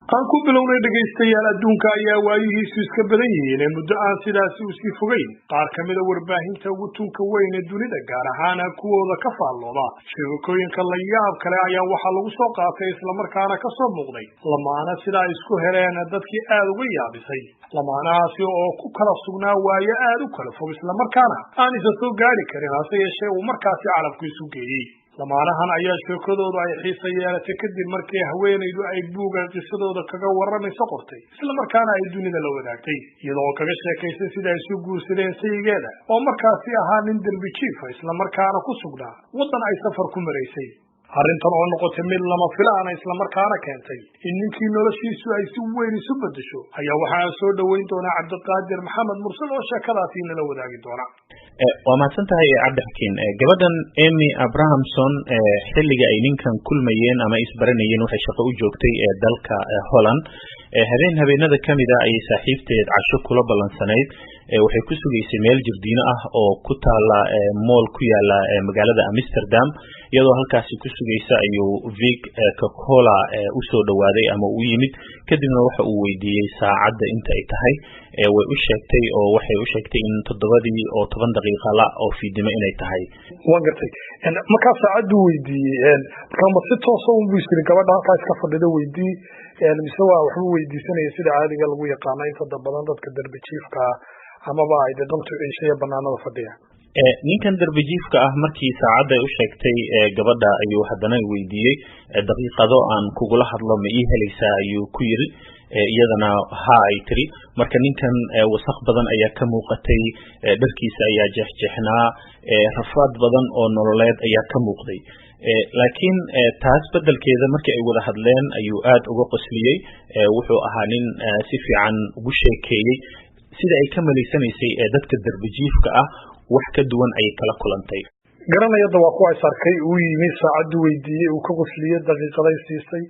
aan ku bilownay dhagaystayaal adduunka ayaa waayihiisu iska badan yihiin muddo aan sidaasi u sii fogeyn qaar ka mid a warbaahinta ugu tunka weyn ee dunida gaar ahaan kuwooda ka faallooda sheekooyinka la yaab kale ayaa waxaa lagu soo qaatay islamarkaana ka soo muuqday lamaana sidaa isku heleen dadkii aada uga yaabisay lamaanahaasi oo ku kala sugnaa waayo aada u kala fog islamarkaana aan isa soo gaari karin hase yeeshee uu markaasi calabku isu geeyey lamaanahan ayaa sheekadoodu ay xiisa yeelatay kadib markii haweenaydu ay buuga qisadooda kaga warramayso qortay islamarkaana ay dunida la wadaagtay iyadoo kaga sheekaysay sida ay isu guursadeen sayigeeda oo markaasi ahaa nin derbi jiifa islamarkaana ku sugnaa waddan ay safar ku maraysay arrintan oo noqotay mid lama filaana islamarkaana keentay in ninkii noloshiisu ay si weyn isu beddesho ayaa waxaa soo dhoweyn doonaa cabdiqaadir maxamed mursal oo sheekadaasi nala wadaagi doona waa mahadsan tahay cabdixakiin gabadhan Amy Abrahamson xilliga ay ninkan kulmayeen ama isbaranayeen waxay shaqo u joogtay dalka Holland habeenada kamida ay saaxiibteed casho kula ballansanayd waxay ku sugaysay meel jirdiino ah oo ku taala mall ku yaala magaalada Amsterdam iyadoo halkaasi ku sugaysa ayuu Vic Coca-Cola u soo dhawaaday ama u yimid kadibna waxa uu weydiiyey saacadda inta ay tahay way u sheegtay oo waxay u sheegtay in 7 daqiiqo la oo fiidimo inay tahay waan gartay marka saacaddu weydiiyay marka si toos ah u biisay gabadha halkaas ka fadhida weydiiyay mise waa wuxuu weydiisanayay sida caadiga lagu yaqaan inta badan dadka darbi jiifka ama ba ay dantu ay banaanada fadhiya ninkan darbi jiifka ah markii saacadda u sheegtay gabadha ayuu haddana weydiiyay daqiiqado aan kugula hadlo ma ii helaysaa ayuu ku yiri iyadana ha ay tiri marka ninkan wasaq badan ayaa ka muuqatay dharkiisa ayaa jeexjeexnaa rafaad badan oo nololeed ayaa ka muuqday laakiin taas bedelkeeda markii ay wada hadleen ayuu aad uga qosliyay wuxuu ahaa nin si fiican ugu sheekeeyay sida ay ka maleysanaysay dadka darbi jiifka ah wax ka duwan ay kala kulantay garanayada waa kuwa sarkay uu yimi saacadu weydiiyay uu ka qosliyay daqiiqaday siisay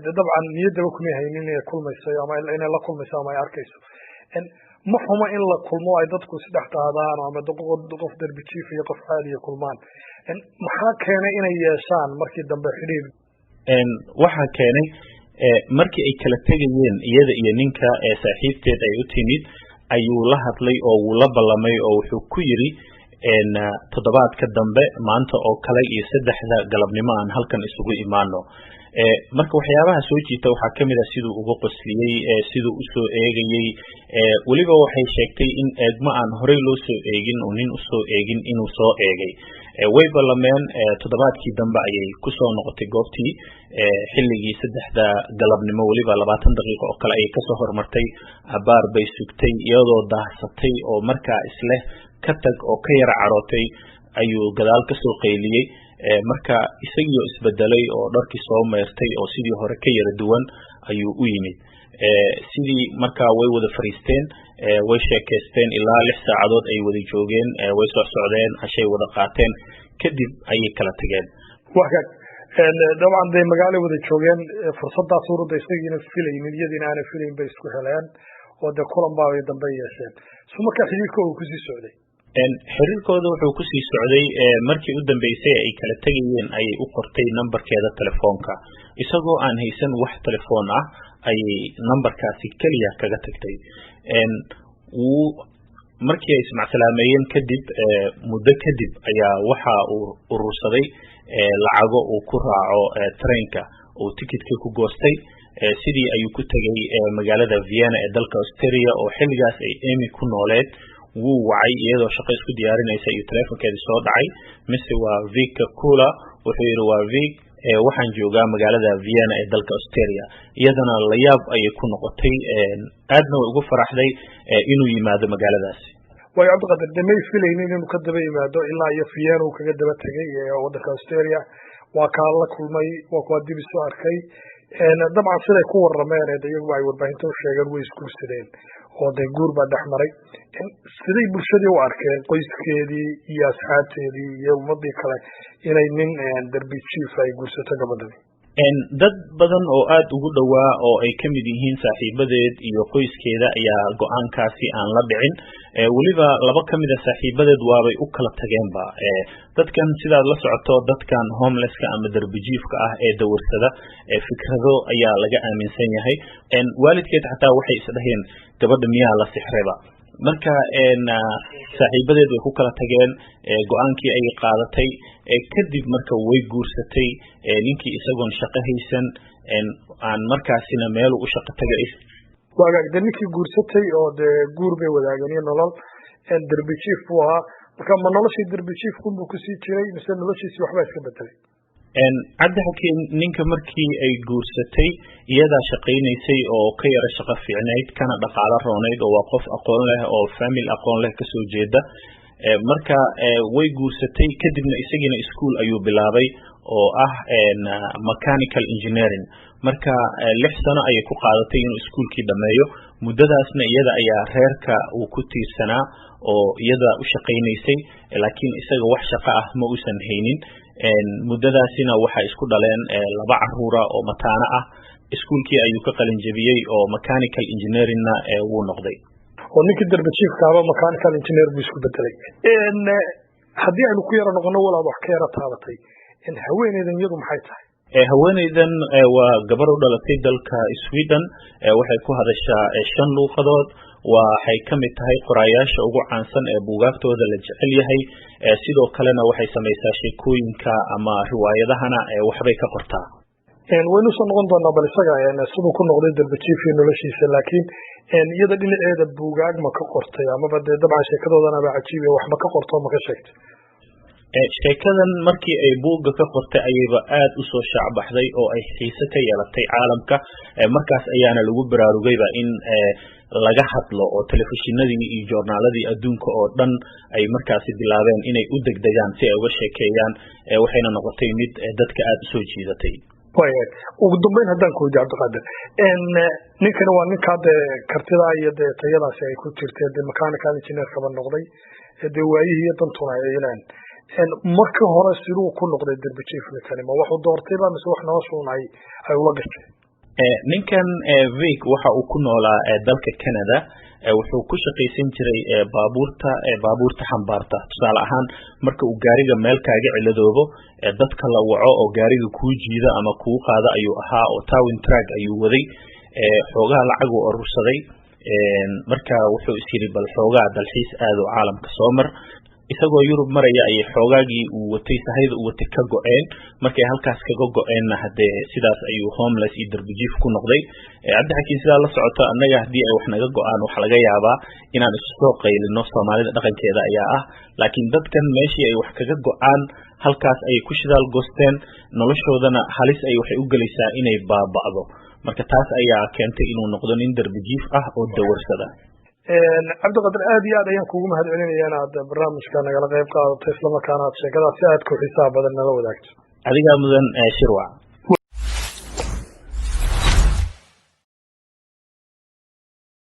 dabcan niyadaba kuma haynin inay kulmayso ama inay la kulmayso ama ay arkayso ma xumo in la kulmo ay dadku saddex qaadaan ama qof darbi jiif iyo qof caadi ah kulmaan maxaa keenay inay yeeshaan markii dambe xiriir waxa keenay markii ay kala tegayeen iyada iyo ninka saaxiibteed ay u timid ayuu la hadlay oo uu la ballamay oo wuxuu ku yiri toddobaadka dambe maanta oo kale iyo 3 galabnimo aan halkan isugu imaano marka waxyaabaha soo jiita waxaa kamid ah siduu uga qosliyay siduu u soo eegayay waliba waxay sheegtay in eegma aan horey loo soo eegin oo nin u soo eegin inuu soo eegay way ballameen toddobaadkii dambe ayay ku soo noqotay goobtii xilligii 3 galabnimo waliba 20 daqiiqo oo kale ayay kasoo hormartay abaar bay sugtay iyadoo daahsatay oo markaa isleh ka tag oo ka yara carootay ayuu gadaal ka soo qayliyay marka isagoo isbedelay oo dharkii soo meertay oo sidii hore ka yara duwan ayuu u yimid sidii marka way wada fariisteen way sheekaysteen ilaa 6 saacadood ay wada joogeen way soo socdeen ashay wada qaateen kadib ayay kala tageen waxa dabcan day magaalo wada joogeen fursadaas ururda isagiina filayeen iyadina aan filayn bay isku heleen oo de kulan baa ay dambe yeesheen soo marka xiriirka uu ku sii socday xiriirkooda wuxuu ku sii socday markii u dambeysay ay kala tagayeen ay u qortay numberkeeda telefoonka isagoo aan haysan wax telefoon ah ay numberkaasi kaliya kaga tagtay markii ay ismacsalaameeyeen kadib muddo kadib ayaa waxa uu urursaday lacago uu ku raaco trainka uu tikitka ku goostay sidii ayuu ku tagay magaalada Vienna ee dalka Austria oo xilligaas ay Amy ku nooleed wuu wacay iyadoo shaqo isku diyaarinaysa iyo telefoonkeeda soo dhacay mise waa Vic Coca-Cola wuxuu yiri waa Vic waxaan joogaa magaalada Vienna ee dalka Austria iyadana la yaab ay ku noqotay aadna ugu faraxday inuu yimaado magaaladaas way Cabdiqaadir damay filayeen inuu ka daba yimaado ilaa iyo Vienna uu kaga daba tagay waddanka Austria waa ka la kulmay waa ku dib soo arkay dabcan siday ku warrameen iyagu ay warbaahinta u sheegeen way isku sideen oo de guur baa dhaxmaray siday bulshadii u arkeen qoyskeedii iyo asxaabteedii iyo ummadii kale inay nin darbi jiif ay guursato gabadhan dad badan oo aad ugu dhawaa oo ay kamid yihiin saaxiibadeed iyo qoyskeeda ayaa go'aankaasi aan la dhicin weliba laba ka mid a saaxiibadeed waabay u kala tageenba dadkan sidaad la socoto dadkan homelesska ama darbijiifka ah ee dawarsada fikrado ayaa laga aaminsan yahay waalidkeed xataa waxay isdhaheen gabadha miyaa la sixrayba marka saaxiibadeed way ku kala tageen go-aankii ay qaadatay kadib marka way guursatay ninkii isagoon shaqo haysan aan markaasina meel u shaqo tagay waagaagde ninkii guursatay oo dee guur bay wadaageen iyo nolol derbijiif buu ahaa marka ma noloshii derbijiifkunbuu kusii jiray mise noloshiisii waxbaa iska bedelay cabdi xakiin ninka markii ay guursatay iyadaa shaqaynaysay oo ka yara shaqo fiicnayd kana dhaqaalo roonayd oo waa qof aqoon leh oo family aqoon leh kasoo jeeda marka way guursatay kadibna isagiina ischool ayuu bilaabay oo ah mechanical engineering marka 6 sano ayay ku qaadatay inuu iskuulkii dhameeyo muddadaasna iyada ayaa reerka uu ku tiirsanaa oo iyada u shaqaynaysay laakiin isaga wax shaqo ah ma uusan haynin muddadaasina waxay isku dhaleen 2 caruura oo mataana ah iskuulkii ayuu ka qalin jabiyay oo mechanical engineeringna wuu noqday oo ninkii darbijiifkaaba mechanical engineer buu isku bedelay haddii aynu ku yara noqono walaal wax ka yara taabatay haweeneydan iyadu maxay tahay haweeneydan waa gabar u dhalatay dalka Sweden waxay ku hadashaa 5 luuqadood waxay kamid tahay qoraayaasha ugu caansan ee buugaagtooda la jecel yahay sidoo kalena waxay samaysaa sheekooyinka ama riwaayadahana waxbay ka qortaa waynu soo noqon doonaa bal isaga siduu ku noqday darbijiif iyo noloshiisa laakiin iyada dhinaceeda buugaag ma ka qortay amaba dee dabcan sheekadoodana baa cajiib wax ma ka qorto ma ka sheegtay sheekadan markii ay buugga ka qortay ayayba aad u soo shaacbaxday oo ay xiise ka yeelatay caalamka markaas ayaana lagu baraarugayba in laga hadlo oo telefishinadii iyo joornaaladii adduunka oo dhan ay markaasi bilaabeen inay u degdegaan si ay uga sheekeeyaan waxayna noqotay mid dadka aad u soo jiidatay ugu dambeyn haddaan ku weydiiyo cabdiqaadir ninkani waa ninkaa dee kartidaa iyo dee tayadaasi ay ku jirtee dee mechanical engineer kaba noqday dee waayihii iyo dantuna ay ilaan markii hore siduu ku noqday darbijiif ninkani ma waxuu doortayba mise wax noloshuun ay ula gashay ninkan Vic waxa uu ku noolaa dalka Canada wuxuu ku shaqaysan jiray baabuurta xambaarta tusaale ahaan marka uu gaariga meel kaaga ciladoobo dadka la waco oo gaariga kuu jiida ama kuu qaada ayuu ahaa oo towing track ayuu waday xoogaa lacag uu urursaday marka wuxuu isiri bal xoogaa dalxiis aad oo caalamka soo mar isagoo Yurub maraya ay xoogaagii uu watay sahayda uu watay ka go'een markay halkaas kaga go'eenna hadee sidaas ayuu homeless iyo darbijiif ku noqday cabdi xakiin sidaa la socoto annaga hadii ay wax naga go'aan wax laga yaabaa inaan isu soo qaylino Soomaalida dhaqankeeda ayaa ah laakiin dadkan meeshii ay wax kaga go'aan halkaas ay ku shidaal goosteen noloshoodana halis ay waxay u galaysaa inay baaba'do marka taas ayaa keentay inuu noqdo nin darbijiif ah oo dawarsada cabdiqaadir aad iyo aad ayaan kugu mahadcelinaya inaad barnaamijka nagala qayb qaadato isla markaana aad sheekadaas si aad ku xisaab badan nala wadaagto adigaa mudan shirwac